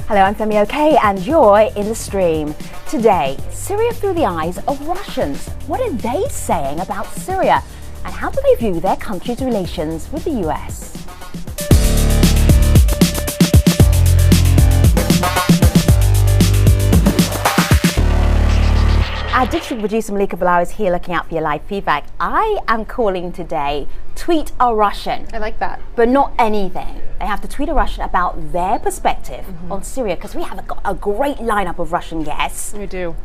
Hello, I'm Femi OK, and you're in the stream. Today, Syria through the eyes of Russians. What are they saying about Syria? And how do they view their country's relations with the US? Our digital producer Malika Bilal is here looking out for your live feedback. I am calling today Tweet a Russian. I like that. But not anything. They have to tweet a Russian about their perspective on Syria, because we have a great lineup of Russian guests. We do.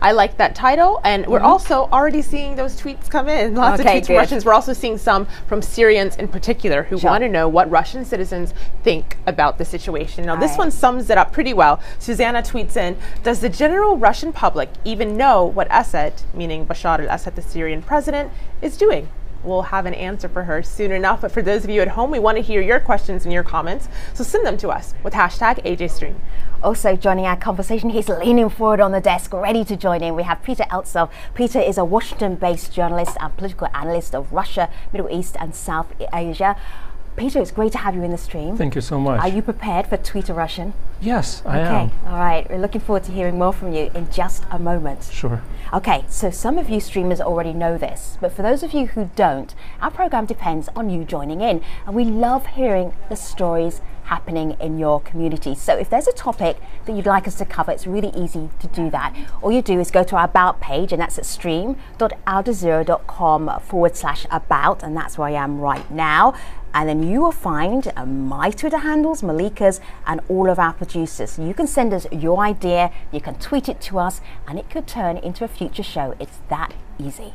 I like that title, and we're also already seeing those tweets come in. Lots of tweets from Russians. We're also seeing some from Syrians in particular who want to know what Russian citizens think about the situation. Now, this one sums it up pretty well. Susanna tweets in, does the general Russian public even know what Assad, meaning Bashar al-Assad, the Syrian president, is doing? We'll have an answer for her soon enough, but for those of you at home, we want to hear your questions and your comments, so send them to us with hashtag AJStream. Also joining our conversation, he's leaning forward on the desk, ready to join in. We have Peter Eltsov. Peter is a Washington-based journalist and political analyst of Russia, Middle East and South Asia. Peter, it's great to have you in the stream. Thank you so much. Are you prepared for Tweet a Russian? Yes, I am. Okay, all right. We're looking forward to hearing more from you in just a moment. Sure. Okay, so some of you streamers already know this, but for those of you who don't, our program depends on you joining in, and we love hearing the stories happening in your community. So if there's a topic that you'd like us to cover, it's really easy to do that. All you do is go to our About page, and that's at stream.aljazeera.com/about, and that's where I am right now. And then you will find my Twitter handles, Malika's, and all of our producers. You can send us your idea, you can tweet it to us, and it could turn into a future show. It's that easy.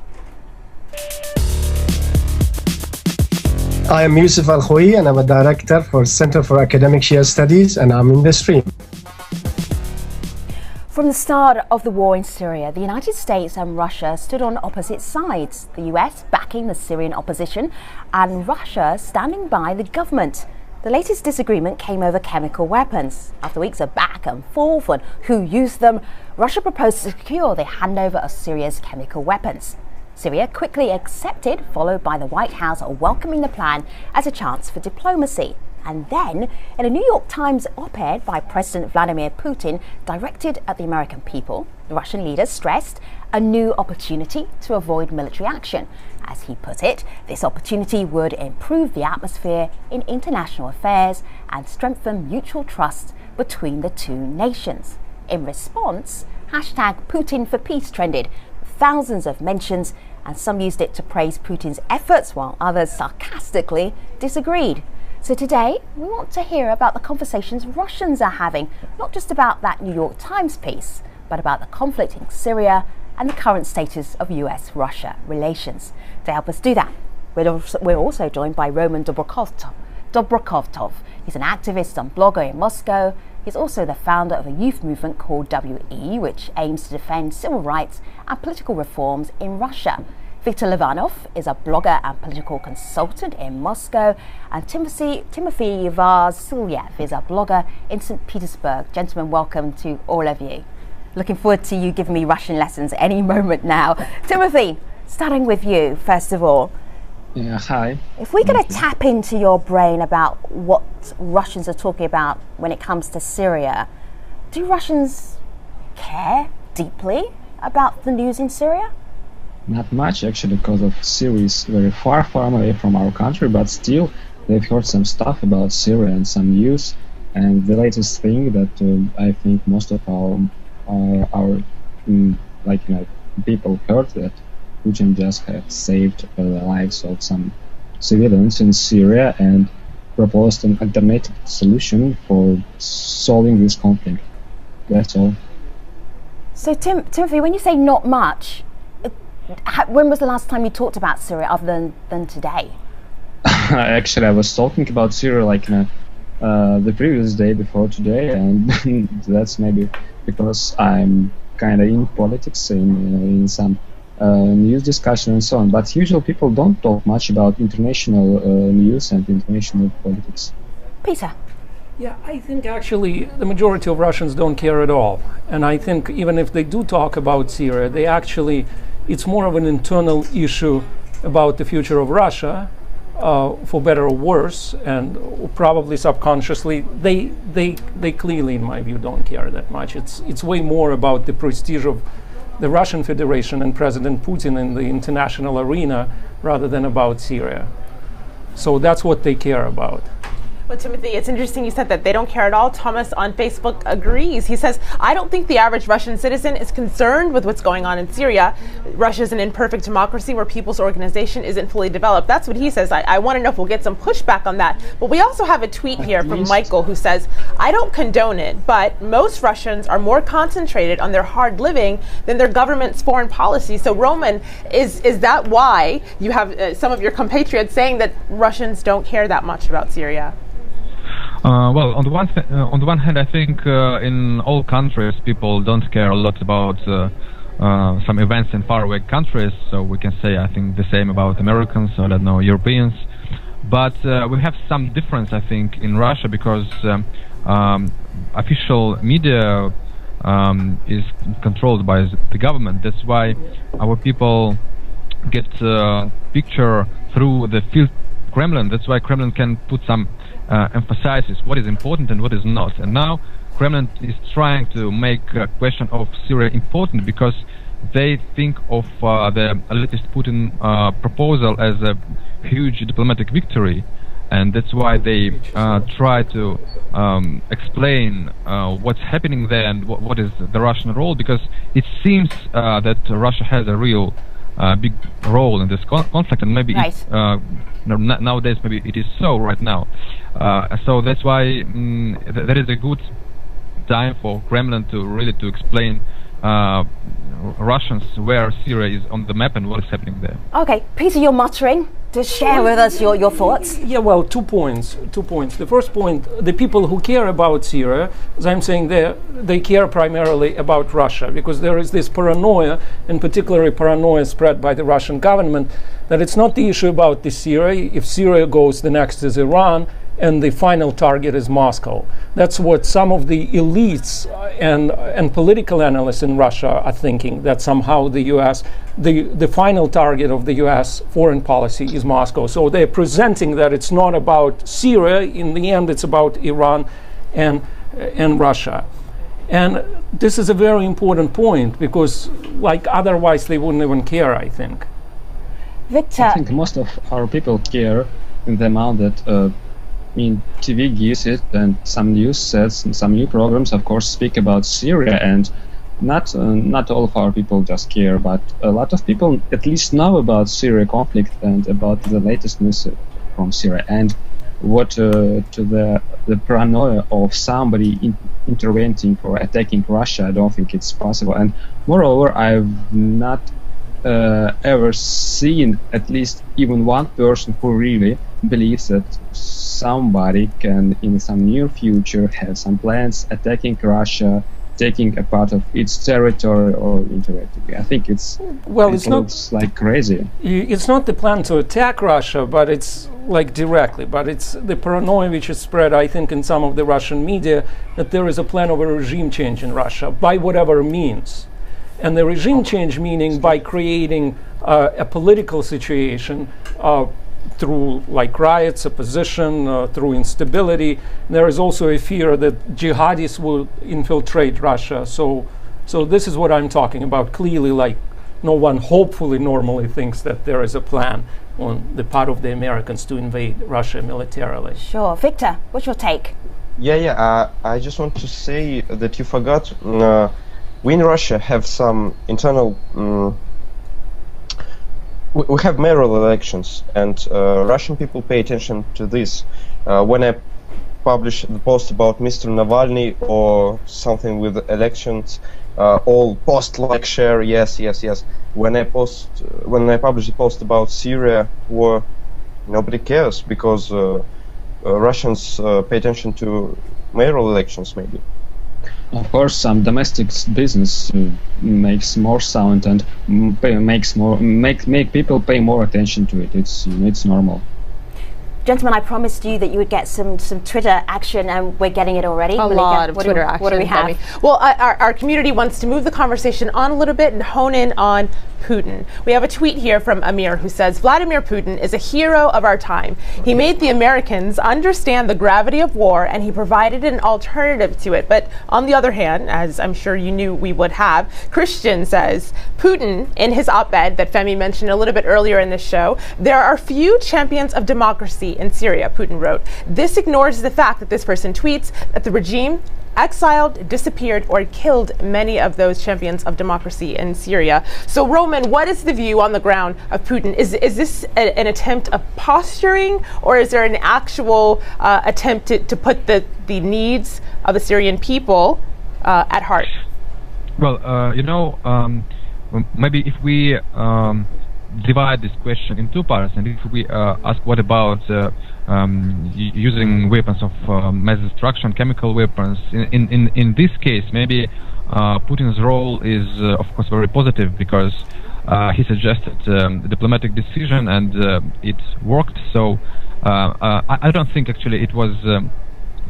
I am Yusuf Al-Khoui, and I'm a director for Center for Academic Shia Studies, and I'm in the stream. From the start of the war in Syria, the United States and Russia stood on opposite sides, the US backing the Syrian opposition and Russia standing by the government. The latest disagreement came over chemical weapons. After weeks of back and forth on who used them, Russia proposed to secure the handover of Syria's chemical weapons. Syria quickly accepted, followed by the White House welcoming the plan as a chance for diplomacy. And then, in a New York Times op-ed by President Vladimir Putin directed at the American people, the Russian leader stressed a new opportunity to avoid military action. As he put it, this opportunity would improve the atmosphere in international affairs and strengthen mutual trust between the two nations. In response, hashtag Putin for Peace trended, with thousands of mentions, and some used it to praise Putin's efforts while others sarcastically disagreed. So today, we want to hear about the conversations Russians are having, not just about that New York Times piece, but about the conflict in Syria and the current status of US-Russia relations. To help us do that, we're also joined by Roman Dobrokhovtov. He's an activist and blogger in Moscow. He's also the founder of a youth movement called WE, which aims to defend civil rights and political reforms in Russia. Viktor Livanov is a blogger and political consultant in Moscow, and Timothy Vasilyev is a blogger in St. Petersburg. Gentlemen, welcome to all of you. Looking forward to you giving me Russian lessons any moment now. Timothy, starting with you, first of all. Yeah, hi. If we're going to tap into your brain about what Russians are talking about when it comes to Syria, do Russians care deeply about the news in Syria? Not much, actually, because of Syria is very far away from our country, but still they've heard some stuff about Syria and some news. And the latest thing that I think most of our people heard, that Putin just had saved the lives of some civilians in Syria and proposed an alternative solution for solving this conflict. That's all. So Timothy, when you say not much, when was the last time you talked about Syria other than today? Actually, I was talking about Syria the previous day before today, and that's maybe because I'm kind of in politics, in some news discussion and so on. But usually people don't talk much about international news and international politics. Peter? Yeah, I think actually the majority of Russians don't care at all. And I think even if they do talk about Syria, it's more of an internal issue about the future of Russia for better or worse, and probably subconsciously, they clearly, in my view, don't care that much. It's way more about the prestige of the Russian Federation and President Putin in the international arena rather than about Syria. So that's what they care about. Well, Timothy, it's interesting you said that they don't care at all. Thomas on Facebook agrees. He says, I don't think the average Russian citizen is concerned with what's going on in Syria. Russia is an imperfect democracy where people's organization isn't fully developed. That's what he says. I want to know if we'll get some pushback on that. But we also have a tweet here from Michael who says, I don't condone it, but most Russians are more concentrated on their hard living than their government's foreign policy. So, Roman, is that why you have some of your compatriots saying that Russians don't care that much about Syria? Well, on the one hand, I think in all countries people don't care a lot about some events in faraway countries. So we can say, I think, the same about Americans or, I don't know, Europeans. But we have some difference, I think, in Russia because official media is controlled by the government. That's why our people get picture through the field Kremlin. That's why Kremlin can put some emphasizes what is important and what is not. And now Kremlin is trying to make a question of Syria important because they think of the latest Putin proposal as a huge diplomatic victory, and that's why they try to explain what's happening there and what is the Russian role, because it seems that Russia has a real big role in this conflict, and maybe nowadays maybe it is so right now. So that's why that is a good time for Kremlin to really to explain Russians where Syria is on the map and what is happening there. Okay, Peter, you're muttering. Just share with us your thoughts. Yeah, well, 2 points. 2 points. The first point, the people who care about Syria, as I'm saying, they care primarily about Russia, because there is this paranoia, and particularly paranoia spread by the Russian government, that it's not the issue about the Syria. If Syria goes, the next is Iran, and the final target is Moscow. That's what some of the elites and political analysts in Russia are thinking, that somehow the U.S., the final target of the U.S. foreign policy is Moscow. So they're presenting that it's not about Syria. In the end, it's about Iran and Russia. And this is a very important point, because like otherwise they wouldn't even care, I think. Victor. I think most of our people care in the amount that TV gives it, and some news sets and some new programs, of course, speak about Syria, and not all of our people just care, but a lot of people at least know about Syria conflict and about the latest news from Syria, and what to the paranoia of somebody intervening or attacking Russia. I don't think it's possible, and moreover, I've not ever seen at least even one person who really believes that somebody can in some near future have some plans attacking Russia, taking a part of its territory or interacting. I think it looks like crazy. It's not the plan to attack Russia, but it's like directly, but it's the paranoia which is spread, I think, in some of the Russian media, that there is a plan of a regime change in Russia by whatever means. And the regime change meaning by creating a political situation through like riots, opposition, through instability. There is also a fear that jihadis will infiltrate Russia. So this is what I'm talking about. Clearly, like no one hopefully normally thinks that there is a plan on the part of the Americans to invade Russia militarily. Sure. Victor, what's your take? Yeah. I just want to say that you forgot. We in Russia have some internal. We have mayoral elections, and Russian people pay attention to this. When I publish the post about Mr. Navalny or something with elections, all post, like, share, yes. When I publish the post about Syria war, nobody cares, because Russians pay attention to mayoral elections, maybe. Of course, some domestic business makes more sound and make people pay more attention to it. It's normal. Gentlemen, I promised you that you would get some Twitter action, and we're getting it already. A lot of Twitter action. What do we have? Well, our community wants to move the conversation on a little bit and hone in on Putin. We have a tweet here from Amir who says, Vladimir Putin is a hero of our time. He made the Americans understand the gravity of war, and he provided an alternative to it. But on the other hand, as I'm sure you knew we would have, Christian says, Putin, in his op-ed that Femi mentioned a little bit earlier in this show, there are few champions of democracy in Syria, Putin wrote. This ignores the fact that this person tweets that the regime exiled, disappeared, or killed many of those champions of democracy in Syria. So, Roman, what is the view on the ground of Putin? Is this an attempt of posturing, or is there an actual attempt to put the needs of the Syrian people at heart? Well, maybe if we divide this question in two parts, and if we ask what about using weapons of mass destruction, chemical weapons, in this case, maybe Putin's role is, of course, very positive, because he suggested a diplomatic decision, and it worked. So I don't think actually it was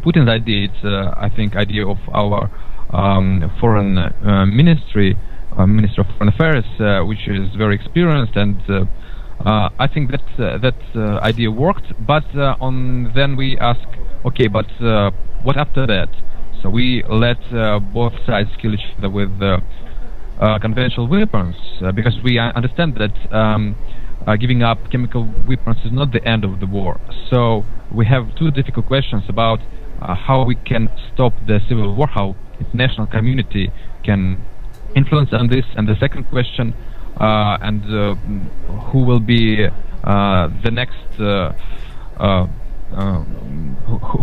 Putin's idea. It's I think idea of our foreign ministry. Minister of Foreign Affairs, which is very experienced, and I think that idea worked. But then we ask, okay, but what after that? So we let both sides kill each other with conventional weapons, because we understand that giving up chemical weapons is not the end of the war. So we have two difficult questions about how we can stop the civil war, how the international community can influence on this, and the second question, and who will be the next, who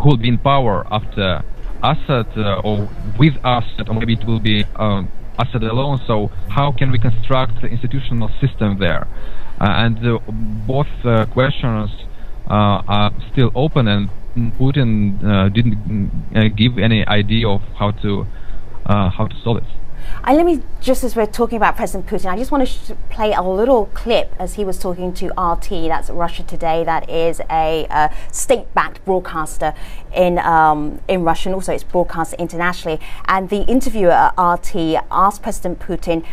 will be in power after Assad, or with Assad, or maybe it will be Assad alone. So how can we construct the institutional system there? And both questions are still open, and Putin didn't give any idea of how to solve it. And let me, just as we're talking about President Putin, I just want to play a little clip as he was talking to RT, that's Russia Today, that is a state-backed broadcaster in Russia, and also it's broadcast internationally. And the interviewer at RT asked President Putin,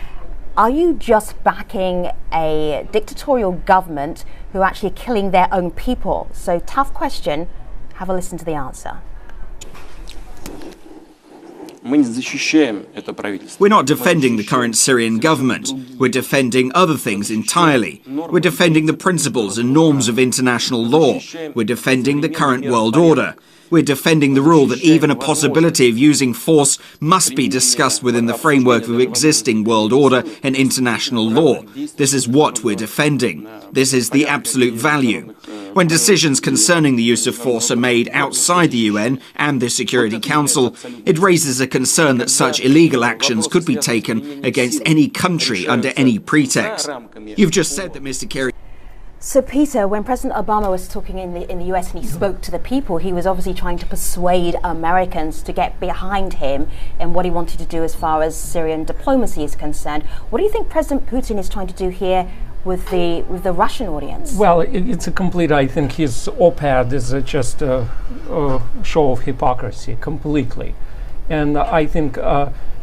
are you just backing a dictatorial government who are actually killing their own people? So, tough question. Have a listen to the answer. We're not defending the current Syrian government. We're defending other things entirely. We're defending the principles and norms of international law. We're defending the current world order. We're defending the rule that even a possibility of using force must be discussed within the framework of existing world order and international law. This is what we're defending. This is the absolute value. When decisions concerning the use of force are made outside the UN and the Security Council, it raises a concern that such illegal actions could be taken against any country under any pretext. You've just said that Mr. Kerry... So, Peter, when President Obama was talking in the US and he spoke to the people, he was obviously trying to persuade Americans to get behind him in what he wanted to do as far as Syrian diplomacy is concerned. What do you think President Putin is trying to do here with the Russian audience? Well, it's a complete, I think his op-ed is just a show of hypocrisy, completely. And I think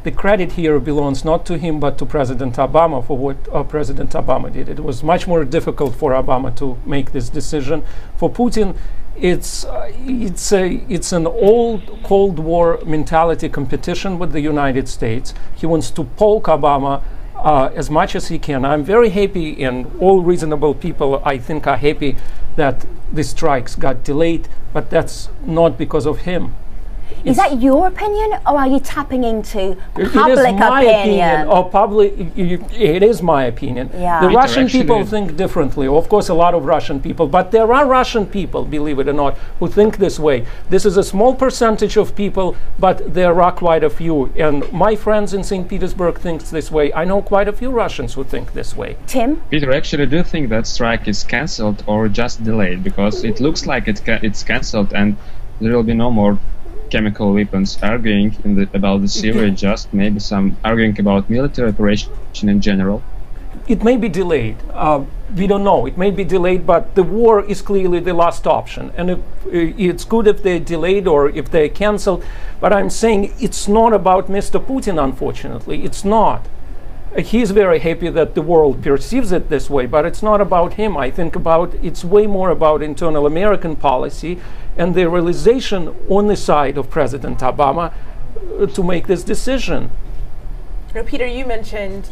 the credit here belongs not to him but to President Obama for what President Obama did. It was much more difficult for Obama to make this decision. For Putin, it's an old Cold War mentality competition with the United States. He wants to poke Obama as much as he can. I'm very happy, and all reasonable people, I think, are happy that the strikes got delayed, but that's not because of him. Is that your opinion, or are you tapping into public opinion? It is my opinion. Yeah. The Russian people think differently. Of course, a lot of Russian people, but there are Russian people, believe it or not, who think this way. This is a small percentage of people, but there are quite a few. And my friends in St. Petersburg think this way. I know quite a few Russians who think this way. Tim? Peter, actually, do you think that strike is cancelled or just delayed? Because it looks like it's cancelled and there will be no more chemical weapons arguing about the Syria, just maybe some arguing about military operation in general. It may be delayed. We don't know. It may be delayed, but the war is clearly the last option. And it's good if they're delayed or if they're cancelled. But I'm saying it's not about Mr. Putin, unfortunately. It's not. he's very happy that the world perceives it this way, but it's not about him. I think it's way more about internal American policy and the realization on the side of President Obama to make this decision. Peter, you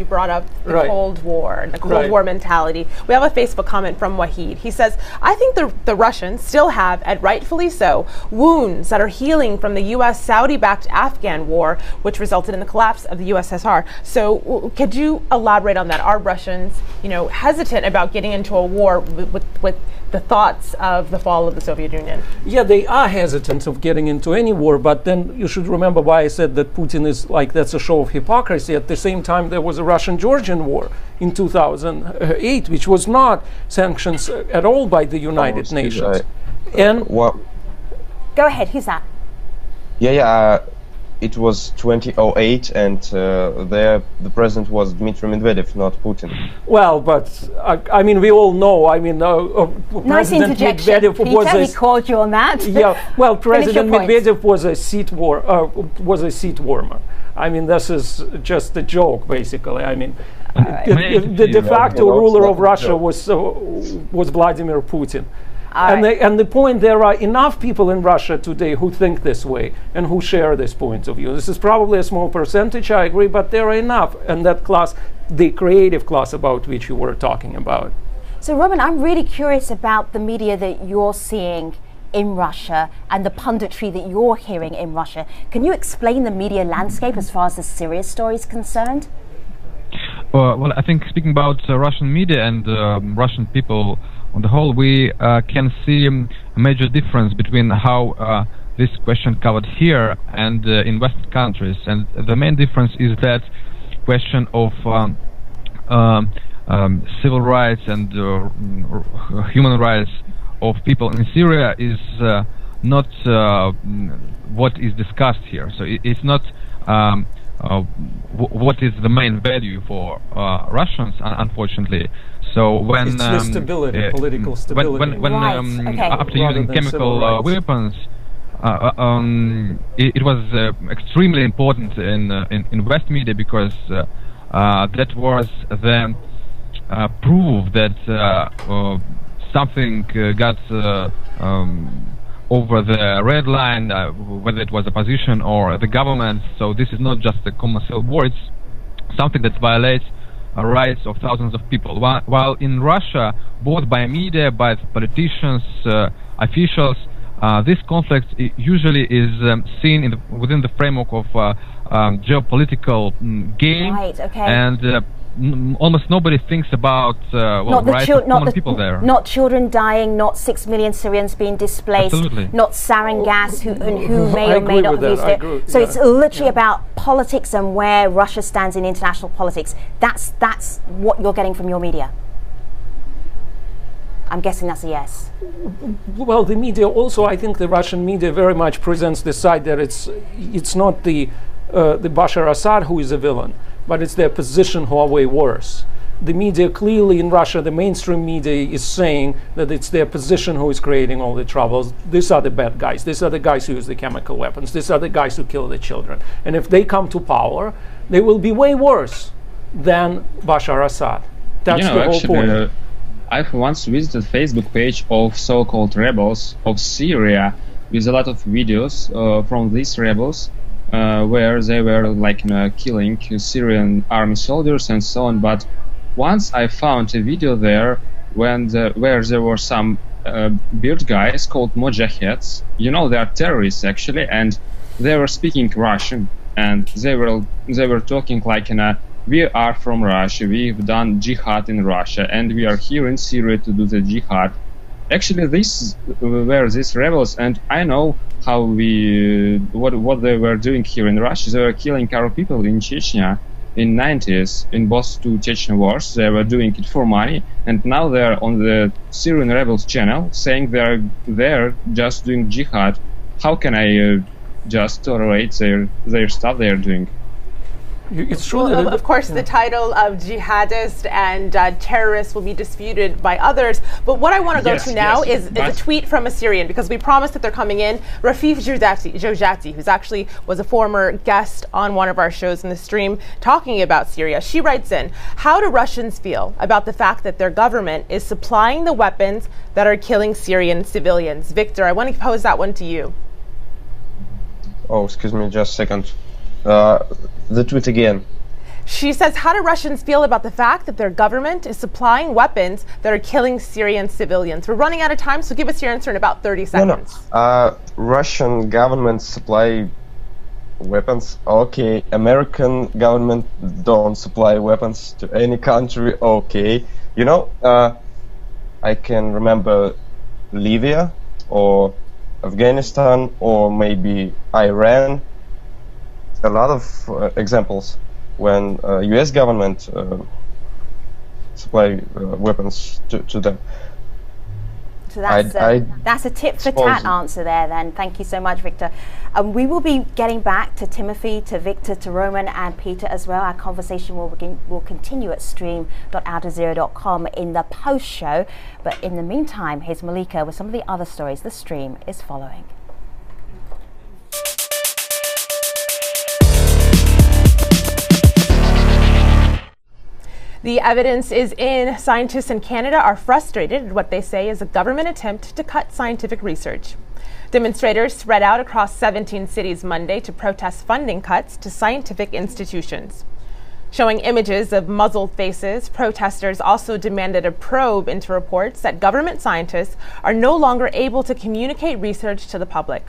brought up the right. Cold War, the Cold right. War mentality. We have a Facebook comment from Wahid. He says, I think the Russians still have, and rightfully so, wounds that are healing from the U.S. Saudi-backed Afghan war, which resulted in the collapse of the USSR. So could you elaborate on that? Are Russians, hesitant about getting into a war with the thoughts of the fall of the Soviet Union? Yeah, they are hesitant of getting into any war, but then you should remember why I said that Putin is that's a show of hypocrisy. At the same time, there was a Russian-Georgian war in 2008, which was not sanctions at all by the United Nations. And well, go ahead, who's that? It was 2008, and the president was Dmitry Medvedev, not Putin. Well, but we all know. Nice President Medvedev Peter, he called you on that. Yeah, well, President Medvedev was a seat warmer. This is just a joke, basically. The de facto ruler of Russia was Vladimir Putin. And the point, there are enough people in Russia today who think this way and who share this point of view. This is probably a small percentage, I agree, but there are enough. And that class, the creative class about which you were talking about. So, Roman, I'm really curious about the media that you're seeing in Russia and the punditry that you're hearing in Russia. Can you explain the media landscape as far as the Syria story is concerned? Well, I think speaking about Russian media and Russian people on the whole, we can see a major difference between how this question covered here and in Western countries. And the main difference is that question of civil rights and human rights of people in Syria is not what is discussed here. So it's not what is the main value for Russians, unfortunately. So when it's the stability, political stability. After using chemical weapons, it was extremely important in West media, because that was the proof that something got over the red line, whether it was opposition or the government. So this is not just a commercial war; it's something that violates rights of thousands of people. While in Russia, both by media, by politicians, officials, this conflict usually is seen within the framework of geopolitical game, right, okay. And almost nobody thinks about rights of common people there. Not children dying, not 6 million Syrians being displaced, Absolutely. Not sarin gas, who may or may not have used it. So it's literally about politics and where Russia stands in international politics. That's what you're getting from your media. I'm guessing that's a yes. Well, the media also, I think the Russian media very much presents the side that it's not the Bashar Assad who is a villain, but it's the opposition who are way worse. The media clearly in Russia, the mainstream media is saying that it's the opposition who is creating all the troubles. These are the bad guys. These are the guys who use the chemical weapons. These are the guys who kill the children. And if they come to power, they will be way worse than Bashar Assad. That's the whole point. I've once visited Facebook page of so-called rebels of Syria with a lot of videos from these rebels where they were killing Syrian army soldiers and so on. But once I found a video there where there were some beard guys called Mojaheds. They are terrorists actually, and they were speaking Russian, and they were talking like we are from Russia, we've done jihad in Russia, and we are here in Syria to do the jihad. Actually, these were these rebels, and I know how what they were doing here in Russia. They were killing our people in Chechnya in 90s, in both two Chechen wars. They were doing it for money, and now they're on the Syrian rebels channel saying they're just doing jihad. How can I just tolerate their stuff they're doing? It's true. Well, of course, the title of jihadist and terrorist will be disputed by others. But what I want to go to now is a tweet from a Syrian, because we promised that they're coming in. Rafif Jojati, who's actually was a former guest on one of our shows in the stream talking about Syria. She writes in, how do Russians feel about the fact that their government is supplying the weapons that are killing Syrian civilians? Victor, I want to pose that one to you. Oh, excuse me, just a second. The tweet again. She says, how do Russians feel about the fact that their government is supplying weapons that are killing Syrian civilians? We're running out of time, so give us your answer in about 30 seconds. No. Russian government supply weapons. Okay. American government don't supply weapons to any country. Okay. You know, I can remember Libya or Afghanistan or maybe Iran. A lot of examples when U.S. government supply weapons to them. So that's a tit for tat answer there then. Thank you so much, Victor. We will be getting back to Timothy, to Victor, to Roman and Peter as well. Our conversation will continue at stream.aljazeera.com in the post show. But in the meantime, here's Malika with some of the other stories the stream is following. The evidence is in. Scientists in Canada are frustrated at what they say is a government attempt to cut scientific research. Demonstrators spread out across 17 cities Monday to protest funding cuts to scientific institutions. Showing images of muzzled faces, protesters also demanded a probe into reports that government scientists are no longer able to communicate research to the public.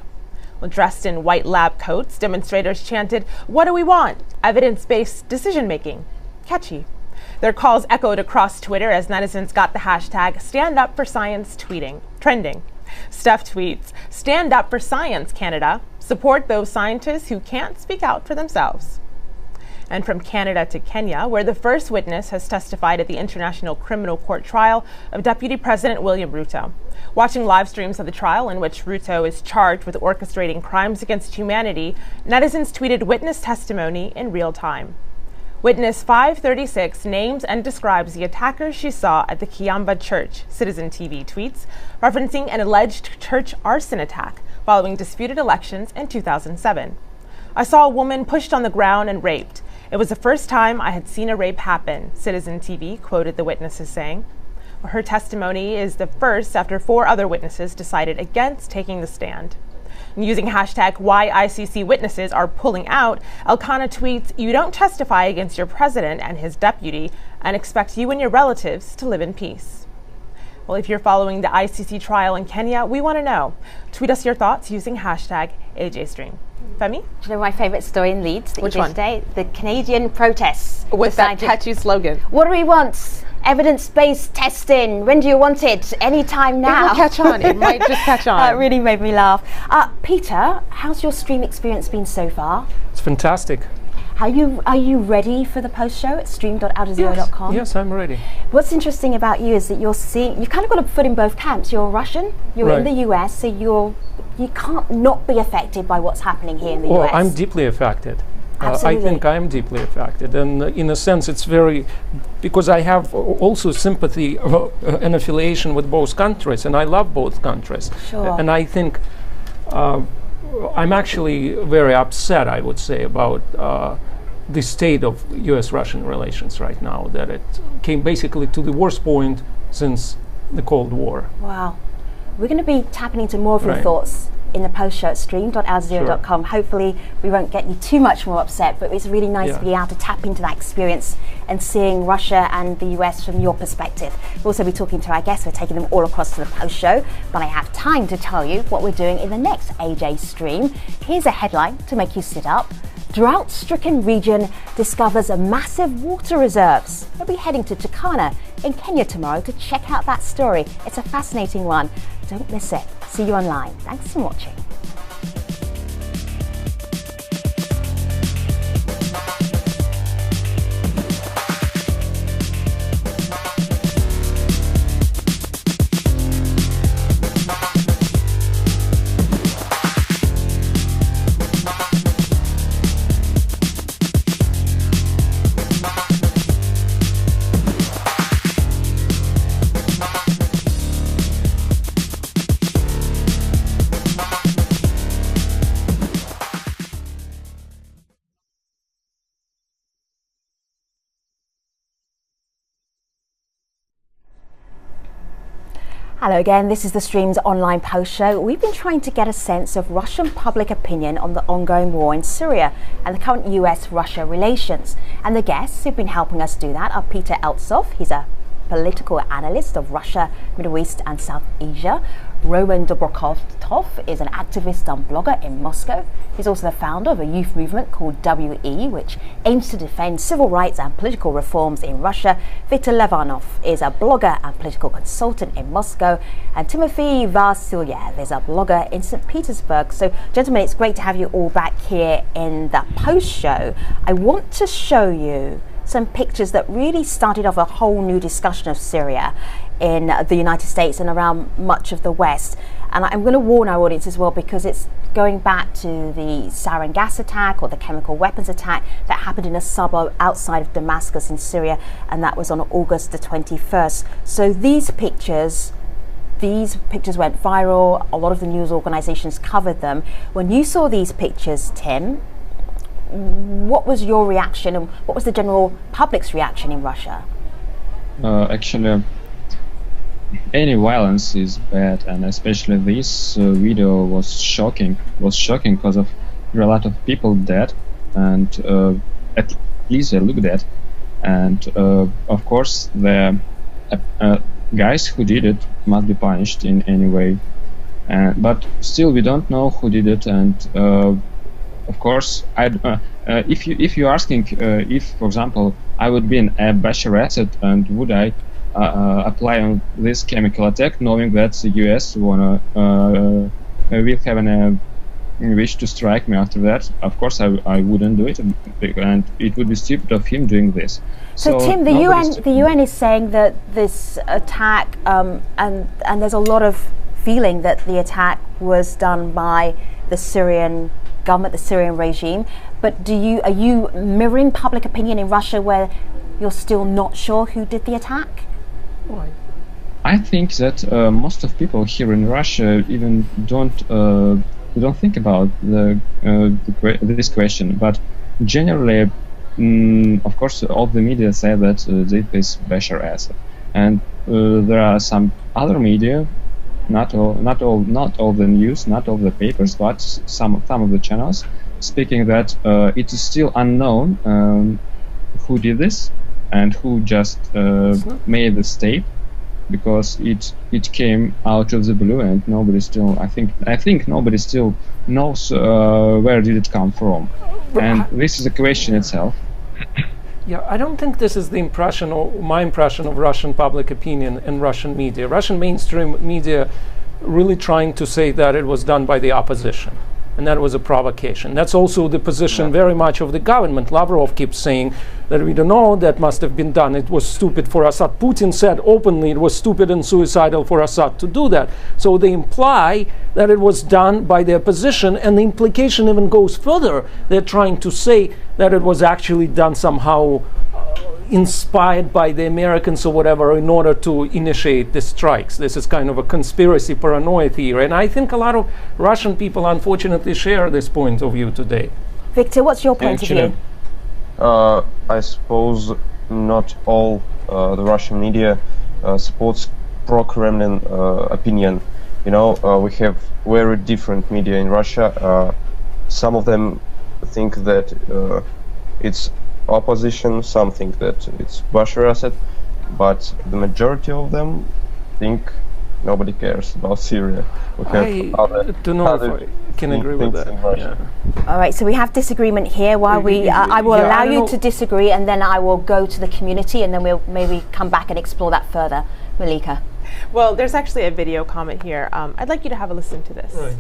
Well, dressed in white lab coats, demonstrators chanted, "What do we want? Evidence-based decision-making." Catchy. Their calls echoed across Twitter as netizens got the hashtag #StandUpForScience trending. Steph tweets, "Stand up for science, Canada. Support those scientists who can't speak out for themselves." And from Canada to Kenya, where the first witness has testified at the International Criminal Court trial of Deputy President William Ruto. Watching live streams of the trial in which Ruto is charged with orchestrating crimes against humanity, netizens tweeted witness testimony in real time. Witness 536 names and describes the attackers she saw at the Kiamba Church, Citizen TV tweets, referencing an alleged church arson attack following disputed elections in 2007. "I saw a woman pushed on the ground and raped. It was the first time I had seen a rape happen," Citizen TV quoted the witnesses saying. Her testimony is the first after 4 other witnesses decided against taking the stand. Using hashtag why ICC witnesses are pulling out, Elkanah tweets, "You don't testify against your president and his deputy and expect you and your relatives to live in peace." Well, if you're following the ICC trial in Kenya, we want to know. Tweet us your thoughts using hashtag AJStream. Femi? Do you know my favourite story in Leeds that Which you did one? Today? The Canadian protests. With that catchy slogan. What do we want? Evidence-based testing. When do you want it? Anytime now. It will catch on. It might just catch on. It really made me laugh. Peter, how's your stream experience been so far? It's fantastic. Are you ready for the post show at stream.aljazeera.com? Yes, I'm ready. What's interesting about you is that you've kind of got a foot in both camps. You're Russian, you're in the US, so you can't not be affected by what's happening here in the US. I'm deeply affected. Absolutely. I think I am deeply affected, and in a sense it's because I have also sympathy and affiliation with both countries, and I love both countries. Sure. And I think I'm actually very upset, I would say, about the state of US-Russian relations right now, that it came basically to the worst point since the Cold War. Wow. We're going to be tapping into more of your thoughts in the post show at stream.aljazeera.com. Sure. Hopefully we won't get you too much more upset, but it's really nice to be able to tap into that experience and seeing Russia and the US from your perspective. We'll also be talking to our guests. We're taking them all across to the post show, but I have time to tell you what we're doing in the next AJ stream. Here's a headline to make you sit up. Drought-stricken region discovers a massive water reserves. We'll be heading to Turkana in Kenya tomorrow to check out that story. It's a fascinating one. Don't miss it. See you online. Thanks for watching. Hello again, this is the Stream's online post show. We've been trying to get a sense of Russian public opinion on the ongoing war in Syria and the current US-Russia relations. And the guests who've been helping us do that are Peter Eltsov, he's a political analyst of Russia, Middle East and South Asia. Roman Dobrokov is an activist and blogger in Moscow. He's also the founder of a youth movement called WE, which aims to defend civil rights and political reforms in Russia. Viktor Levanov is a blogger and political consultant in Moscow. And Timothy Vasilyev is a blogger in St. Petersburg. So, gentlemen, it's great to have you all back here in the post show. I want to show you some pictures that really started off a whole new discussion of Syria in the United States and around much of the West. And I'm going to warn our audience as well, because it's going back to the sarin gas attack or the chemical weapons attack that happened in a suburb outside of Damascus in Syria, and that was on August the 21st. So these pictures went viral. A lot of the news organizations covered them. When you saw these pictures, Tim, what was your reaction, and what was the general public's reaction in Russia? Actually, any violence is bad, and especially this video was shocking. Because of there are a lot of people dead, and at least they look dead. And of course, the guys who did it must be punished in any way. But still, we don't know who did it, and. Of course, if you're asking if, for example, I would be in a Bashar Assad and would I apply on this chemical attack, knowing that the US will have a wish to strike me after that, of course I wouldn't do it, and it would be stupid of him doing this. So Tim, the UN is saying that this attack, and there's a lot of feeling that the attack was done by the Syrian government, the Syrian regime, but are you mirroring public opinion in Russia where you're still not sure who did the attack? I think that most of people here in Russia even don't think about this question. But generally, of course, all the media say that this is Bashar Assad, and there are some other media. Not all the news, not all the papers, but some of the channels speaking that it is still unknown who did this and who just made this tape, because it came out of the blue, and nobody still I think nobody still knows where did it come from, and this is a question itself. Yeah, I don't think this is the impression, or my impression, of Russian public opinion and Russian media. Russian mainstream media really trying to say that it was done by the opposition, and that was a provocation. That's also the position very much of the government. Lavrov keeps saying that we don't know, that must have been done. It was stupid for Assad. Putin said openly it was stupid and suicidal for Assad to do that. So they imply that it was done by the opposition, and the implication even goes further. They're trying to say that it was actually done somehow inspired by the Americans or whatever in order to initiate the strikes. This is kind of a conspiracy paranoia theory, and I think a lot of Russian people unfortunately share this point of view today. Victor, what's your point of view? I suppose not all the Russian media supports pro-Kremlin opinion. You know, we have very different media in Russia. Some of them think that it's opposition, some think that it's Bashar Assad, but the majority of them think nobody cares about Syria. I don't know if I can agree with that. Yeah. All right, so we have disagreement here. While I will allow you to disagree, and then I will go to the community, and then we'll maybe come back and explore that further. Malika. Well, there's actually a video comment here. I'd like you to have a listen to this. Right.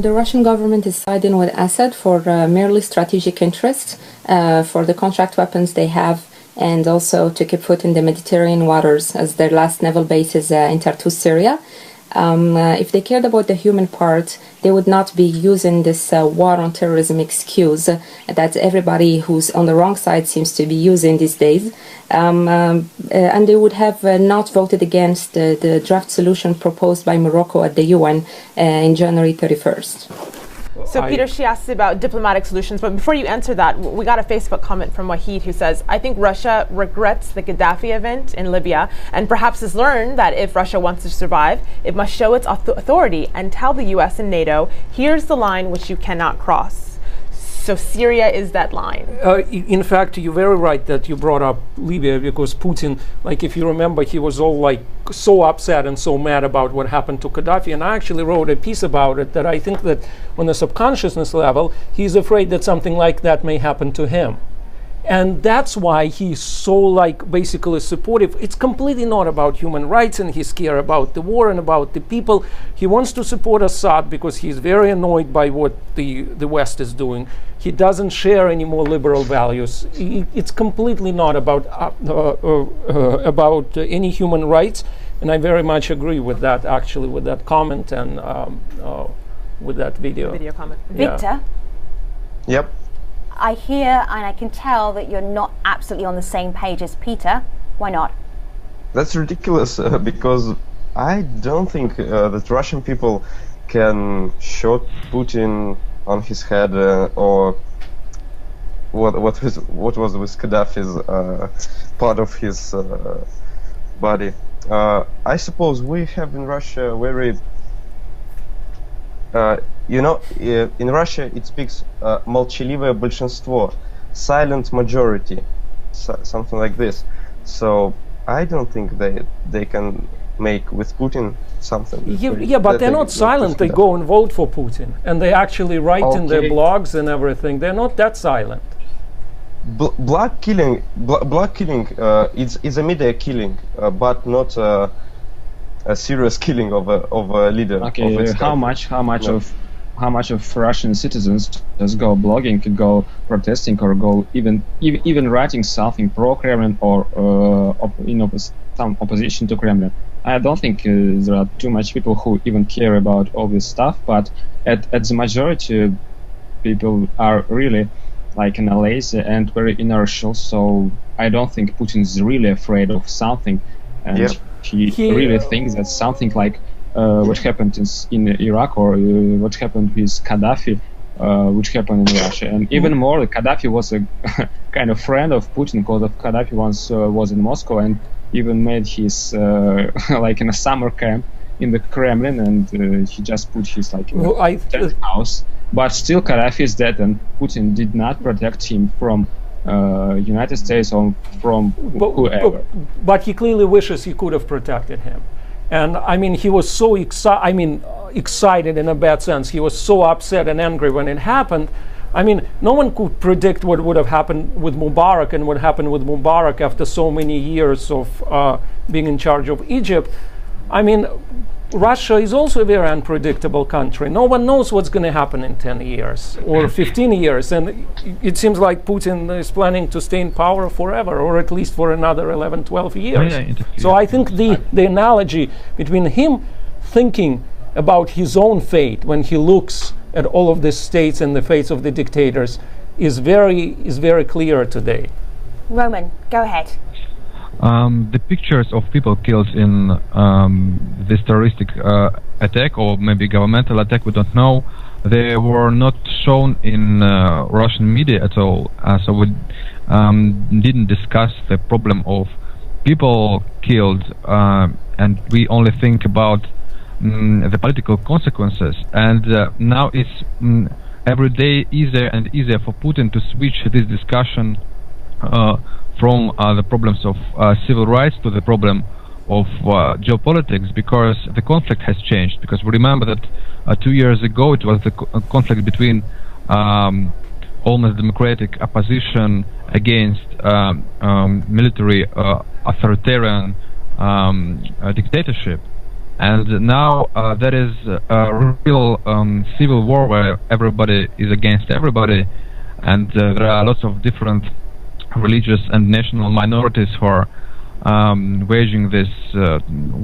The Russian government is siding with Assad for merely strategic interests, for the contract weapons they have, and also to keep foot in the Mediterranean waters as their last naval bases enter to Syria. If they cared about the human part, they would not be using this war on terrorism excuse that everybody who's on the wrong side seems to be using these days. And they would have not voted against the draft solution proposed by Morocco at the UN in January 31st. So Peter, she asks about diplomatic solutions, but before you answer that, we got a Facebook comment from Wahid who says, I think Russia regrets the Gaddafi event in Libya and perhaps has learned that if Russia wants to survive, it must show its authority and tell the US and NATO, here's the line which you cannot cross. So Syria is that line. In fact, you're very right that you brought up Libya, because Putin, like if you remember, he was all like so upset and so mad about what happened to Gaddafi. And I actually wrote a piece about it, that I think that on the subconsciousness level, he's afraid that something like that may happen to him. And that's why he's so like basically supportive. It's completely not about human rights, and he's scared about the war and about the people. He wants to support Assad because he's very annoyed by what the West is doing. He doesn't share any more liberal values. It's completely not about any human rights. And I very much agree with that, actually, with that comment and with that video. Video comment. Victor? Yep. I hear and I can tell that you're not absolutely on the same page as Peter. Why not? That's ridiculous, because I don't think that Russian people can shoot Putin on his head, or what was with Gaddafi's part of his body. I suppose we have in Russia very in Russia it speaks молчаливое большинство, silent majority, something like this. So I don't think they can make with Putin something. Yeah, but they're not silent. They go and vote for Putin, and they actually write in their blogs and everything. They're not that silent. Blood killing is a media killing, but not a serious killing of a leader. Okay, of how much of Russian citizens just go blogging, go protesting, or go even writing something pro-Kremlin or some opposition to Kremlin? I don't think there are too much people who even care about all this stuff, but at the majority, people are really like lazy and very inertial. So I don't think Putin is really afraid of something, and he really thinks that something like what happened in Iraq, or what happened with Gaddafi, which happened in Russia. And even more, Gaddafi was a kind of friend of Putin, because Gaddafi once was in Moscow and even made his like in a summer camp in the Kremlin, and he just put his like tent house. But still, Gaddafi is dead, and Putin did not protect him from United States or from whoever. But he clearly wishes he could have protected him. And I mean, he was so excited in a bad sense. He was so upset and angry when it happened. I mean, no one could predict what would have happened with Mubarak and what happened with Mubarak after so many years of being in charge of Egypt. I mean, Russia is also a very unpredictable country. No one knows what's going to happen in 10 years or 15 years. And it seems like Putin is planning to stay in power forever, or at least for another 11, 12 years. So I think the analogy between him thinking about his own fate when he looks at all of the states and the fates of the dictators is very clear today. Roman, go ahead. The pictures of people killed in this terroristic attack, or maybe governmental attack, we don't know, they were not shown in Russian media at all. So we didn't discuss the problem of people killed, and we only think about the political consequences. And now it's every day easier and easier for Putin to switch this discussion from the problems of civil rights to the problem of geopolitics, because the conflict has changed. Because we remember that 2 years ago it was the conflict between almost democratic opposition against military authoritarian dictatorship, and now there is a real civil war where everybody is against everybody, and there are lots of different religious and national minorities who are waging this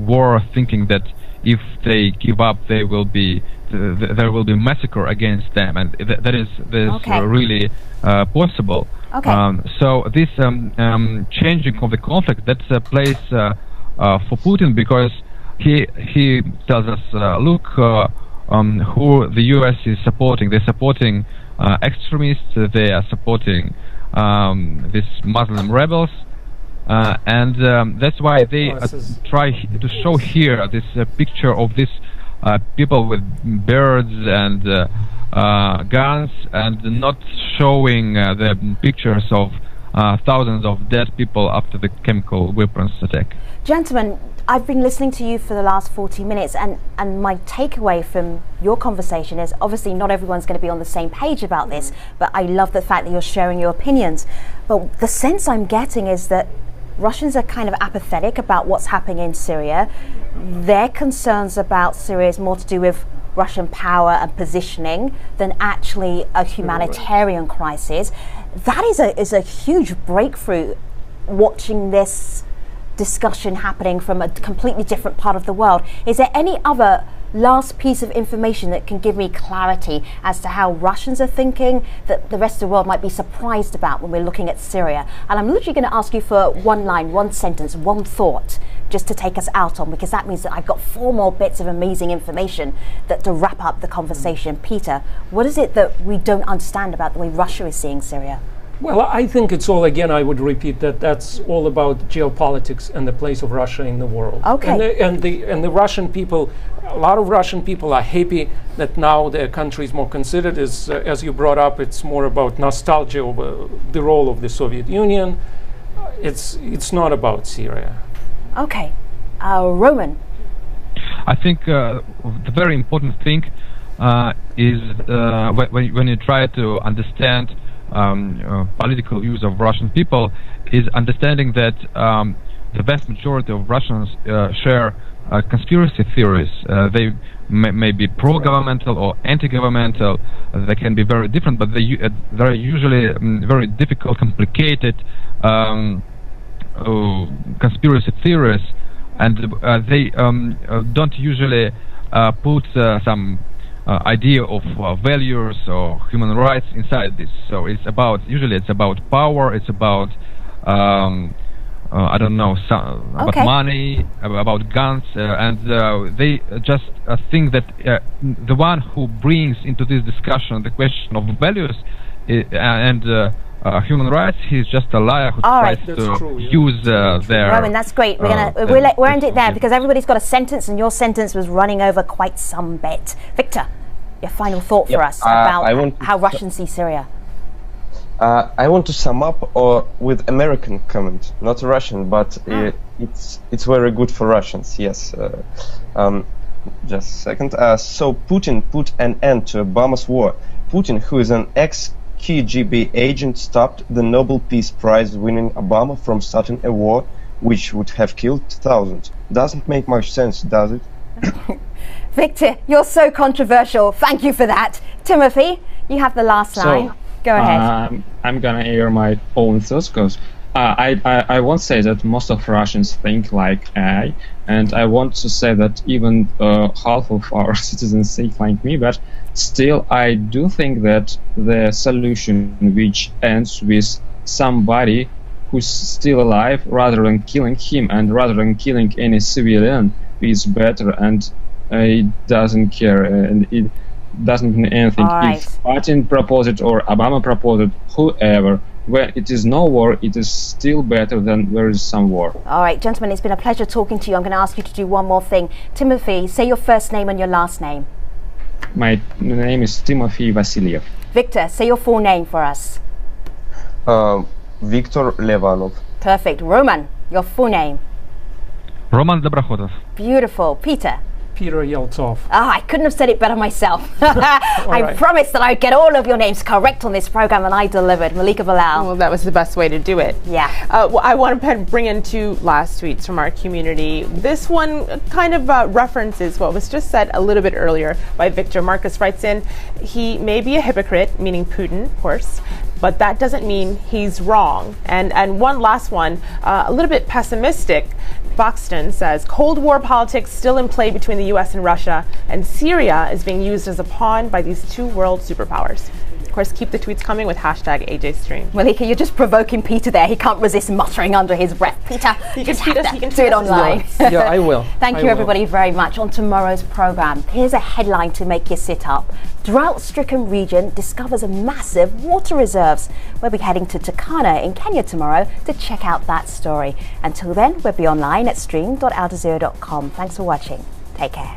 war, thinking that if they give up, there will be massacre against them, and that is really possible. So this changing of the conflict, that's a place for Putin, because he tells us, look, who the US is supporting. They're supporting extremists, they are supporting these Muslim rebels, and that's why they try to show here this picture of these people with birds and guns, and not showing the pictures of thousands of dead people after the chemical weapons attack. Gentlemen, I've been listening to you for the last 40 minutes, and my takeaway from your conversation is obviously not everyone's going to be on the same page about this, but I love the fact that you're sharing your opinions. But the sense I'm getting is that Russians are kind of apathetic about what's happening in Syria. Their concerns about Syria is more to do with Russian power and positioning than actually a humanitarian crisis. That is a huge breakthrough, watching this discussion happening from a completely different part of the world. Is there any other last piece of information that can give me clarity as to how Russians are thinking that the rest of the world might be surprised about when we're looking at Syria? And I'm literally going to ask you for one line, one sentence, one thought, just to take us out on, because that means that I've got 4 more bits of amazing information that to wrap up the conversation. Peter, what is it that we don't understand about the way Russia is seeing Syria? Well, I think it's all, again, I would repeat that that's all about geopolitics and the place of Russia in the world. Okay. And the Russian people, a lot of Russian people are happy that now their country is more considered. As you brought up, it's more about nostalgia of the role of the Soviet Union. It's not about Syria. Okay. Roman. I think the very important thing is when you try to understand political views of Russian people, is understanding that the vast majority of Russians share conspiracy theories. They may be pro-governmental or anti-governmental. They can be very different, but they're usually very difficult, complicated conspiracy theories, and they don't usually put some idea of values or human rights inside this. So it's usually about power, it's about I don't know, about money, about guns, and they just think that the one who brings into this discussion the question of values and human rights, he's just a liar who tries to use their... Roman, that's great. We'll end it there, because everybody's got a sentence, and your sentence was running over quite some bit. Victor, your final thought for us about how Russians see Syria. I want to sum up with American comment, not Russian, but it's very good for Russians. Yes. Just a second. So Putin put an end to Obama's war. Putin, who is an ex-KGB agent, stopped the Nobel Peace Prize winning Obama from starting a war which would have killed thousands. Doesn't make much sense, does it? Victor, you're so controversial. Thank you for that. Timothy, you have the last line. Go ahead. I'm gonna air my own thoughts, because I won't say that most of Russians think like I, and I want to say that even half of our citizens think like me, but still I do think that the solution which ends with somebody who's still alive, rather than killing him and rather than killing any civilian, is better, and it doesn't care, and it doesn't mean anything. If Putin proposed it or Obama proposed it, whoever, when it is no war, it is still better than there is some war. All right, gentlemen, it's been a pleasure talking to you. I'm going to ask you to do one more thing. Timothy, say your first name and your last name. My name is Timothy Vasilyev. Victor, say your full name for us. Viktor Levanov. Perfect. Roman, your full name. Roman Dobrokhotov. Beautiful. Peter. Peter Yeltsov. I couldn't have said it better myself. I promised that I'd get all of your names correct on this program, and I delivered. Malika Bilal. Well, that was the best way to do it. Yeah. Well, I want to bring in 2 last tweets from our community. This one kind of references what was just said a little bit earlier by Victor. Marcus writes in, he may be a hypocrite, meaning Putin, of course, but that doesn't mean he's wrong. And one last one, a little bit pessimistic. Boxton says, Cold War politics still in play between the US and Russia, and Syria is being used as a pawn by these 2 world superpowers. Of course, keep the tweets coming with hashtag AJStream. Malika, you're just provoking Peter there. He can't resist muttering under his breath. Peter, you just have to do it online. Yeah, I will. Thank you, everybody, very much. On tomorrow's programme, here's a headline to make you sit up. Drought-stricken region discovers massive water reserves. We'll be heading to Turkana in Kenya tomorrow to check out that story. Until then, we'll be online at stream.aljazeera.com. Thanks for watching. Take care.